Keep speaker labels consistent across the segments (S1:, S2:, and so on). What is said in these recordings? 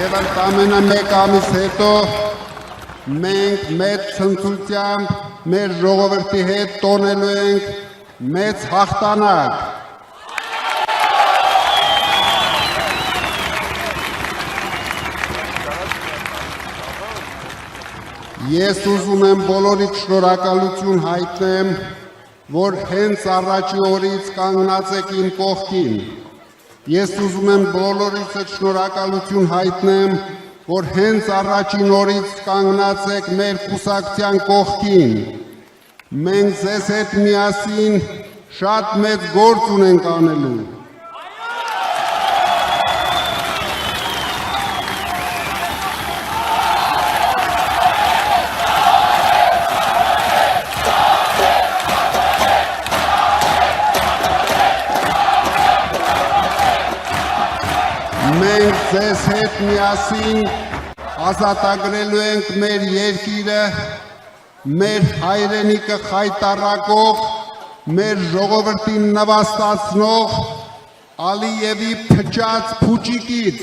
S1: Եվ ընդամենը մեկ ամիս հետո մենք մեծ ցնծությամբ մեր ժողովրդի հետ տոնելու ենք մեծ հաղթանակ։ Ես ուզում եմ բոլորիդ շնորհակալություն հայտնեմ, որ հենց առաջի օրից կանգնած եք իմ կողքին։ Ես ուզում եմ բոլորիդ շնորհակալություն հայտնեմ, որ հենց առաջին օրից կանգնած եք մեր կուսակցության կողքին։ Մենք ձեզ հետ միասին շատ մեծ գործ ունենք անելու։ Մենք ձեզ հետ միասին ազատագրելու ենք մեր երկիրը, մեր հայրենիքը խայտառակող, մեր ժողովրդին նվաստացնող Ալիևի փչած փուչիկից։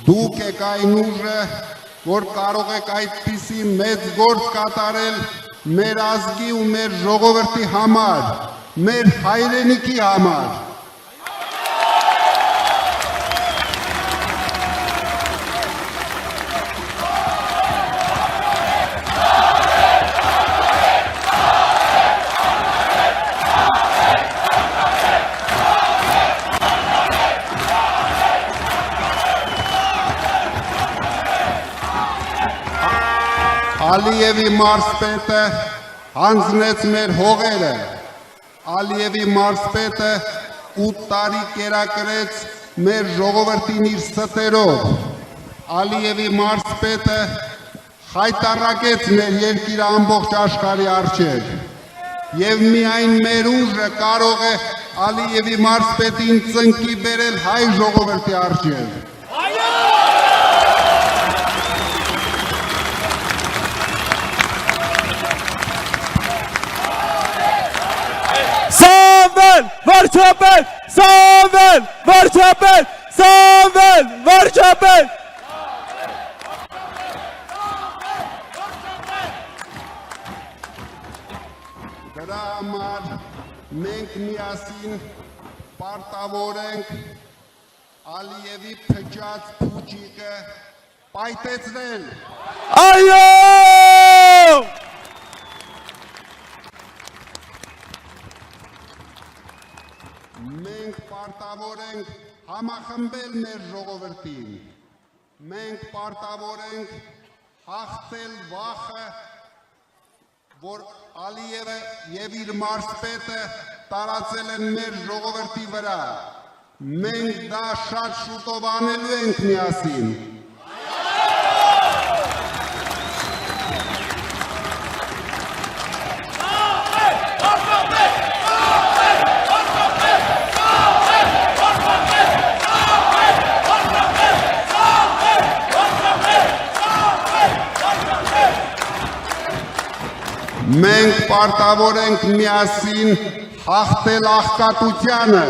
S1: Դուք եք այն ուժը, որ կարող եք այդպիսի մեծ գործ կատարել մեր ազգի ու մեր ժողովրդի համար, մեր հայրենիքի համար։ Ալիևի մարզպետը հանձնեց մեր հողերը, Ալիևի մարզպետը 8 տարի կերակրեց մեր ժողովրդին իր ստերով, Ալիևի մարզպետը խայտառակեց մեր երկիրը ամբողջ աշխարհի առջև, եւ միայն մեր ուժը կարող է Ալիևի մարզպետին ծնկի բերել հայ ժողովրդի առջև։
S2: Սամվել վարչապետ, Սամվել վարչապետ, Սամվել վարչապետ։
S1: Դրա համար մենք միասին պարտավոր ենք Ալիևի փչած փուչիկը պայթեցնել։
S2: Այո!
S1: Մենք պարտավոր ենք համախմբել մեր ժողովրդին, մենք պարտավոր ենք հաղթել վախը, որ Ալիևը եւ իր մարզպետը տարածել են մեր ժողովրդի վրա, մենք դա շատ շուտով անելու ենք միասին։ Մենք պարտավոր ենք միասին հաղթել աղքատությանը։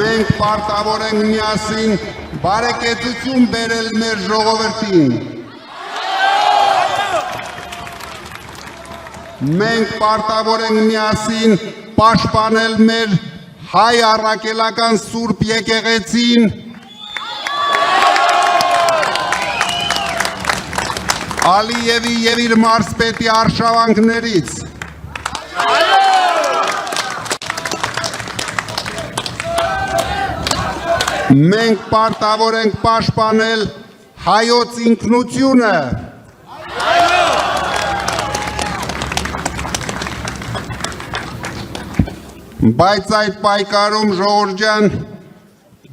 S1: Մենք պարտավոր ենք միասին բարեկեցություն բերել մեր ժողովրդին։ Մենք պարտավոր ենք միասին պաշտպանել մեր հայ առաքելական Սուրբ եկեղեցին, Ալիևի եւ իր մարզպետի արշավանքներից։ Մենք պարտավոր ենք պաշտպանել հայոց ինքնությունը։ Բայց այդ պայքարում ժողովուրդ ջան,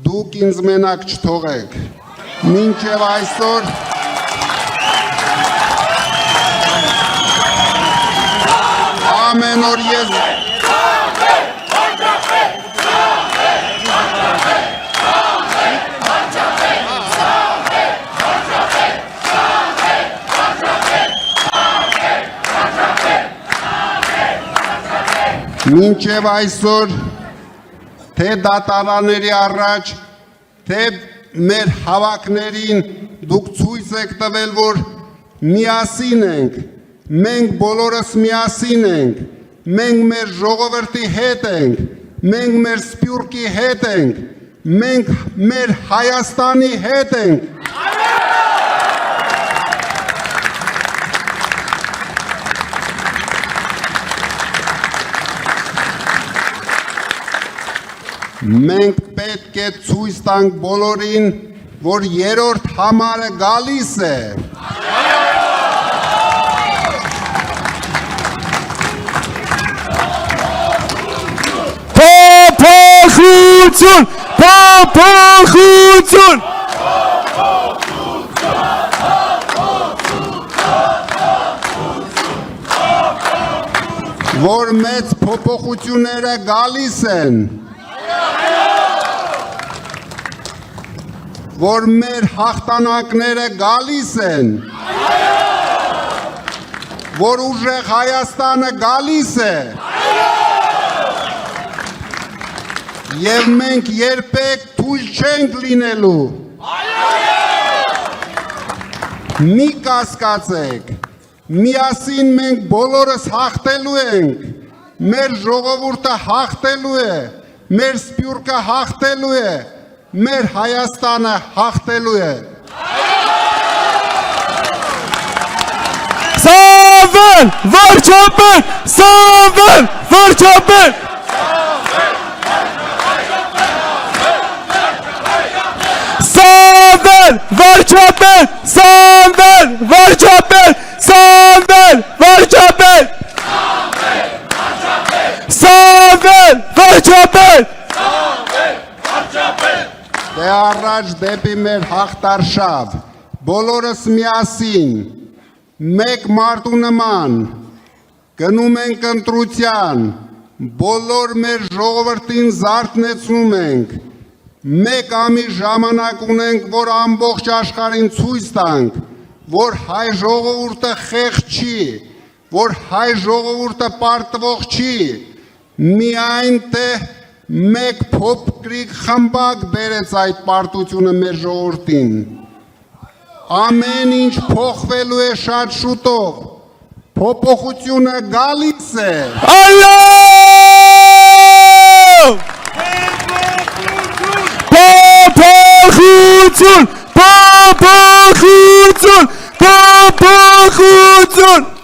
S1: դուք ինձ մենակ չթողեք։ Մինչև այսօր ամեն օր ես մինչև այսօր թե դատարանների առաջ, թե մեր հավաքներին դուք ցույց եք տվել, որ միասին ենք, մենք բոլորս միասին ենք, մենք մեր ժողովրդի հետ ենք, մենք մեր սփյուռքի հետ ենք, մենք մեր Հայաստանի հետ ենք։ Մենք պետք է ցույց տանք բոլորին, որ երրորդ համարը գալիս է։
S2: Փոփոխություն, փոփոխություն։
S1: Որ մեծ փոփոխությունները գալիս են, որ մեր հաղթանակները գալիս են, որ ուժեղ Հայաստանը գալիս է, եւ մենք երբեք թույլ չենք լինելու։ Մի կասկածեք, միասին մենք բոլորս հաղթելու ենք, մեր ժողովուրդը հաղթելու է, մեր սփյուռքը հաղթելու է, մեր Հայաստանը հաղթելու է։
S2: Սամվել, վարչապետ, Սամվել, վարչապետ։ Սամվել, վարչապետ, Սամվել, վարչապետ, Սամվել, վարչապետ։ Սամվել, վարչապետ։
S1: Դե առաջ դեպի մեր հաղթարշավ, բոլորս միասին, մեկ մարդու նման, գնում ենք ընտրության, բոլոր մեր ժողովրդին զարթնեցնում ենք, մեկ ամիս ժամանակ ունենք, որ ամբողջ աշխարհին ցույց տանք, որ հայ ժողովուրդը խեղճ չի, որ հայ ժողովուրդը պարտվող չի, միայն թե մեկ փոքրիկ խմբակ բերեց այդ պարտությունը մեր ժողովրդին։ Ամեն ինչ փոխվելու է շատ շուտով, փոփոխությունը գալիս է։
S2: Այո! Փոփոխություն, փոփոխություն, փոփոխություն։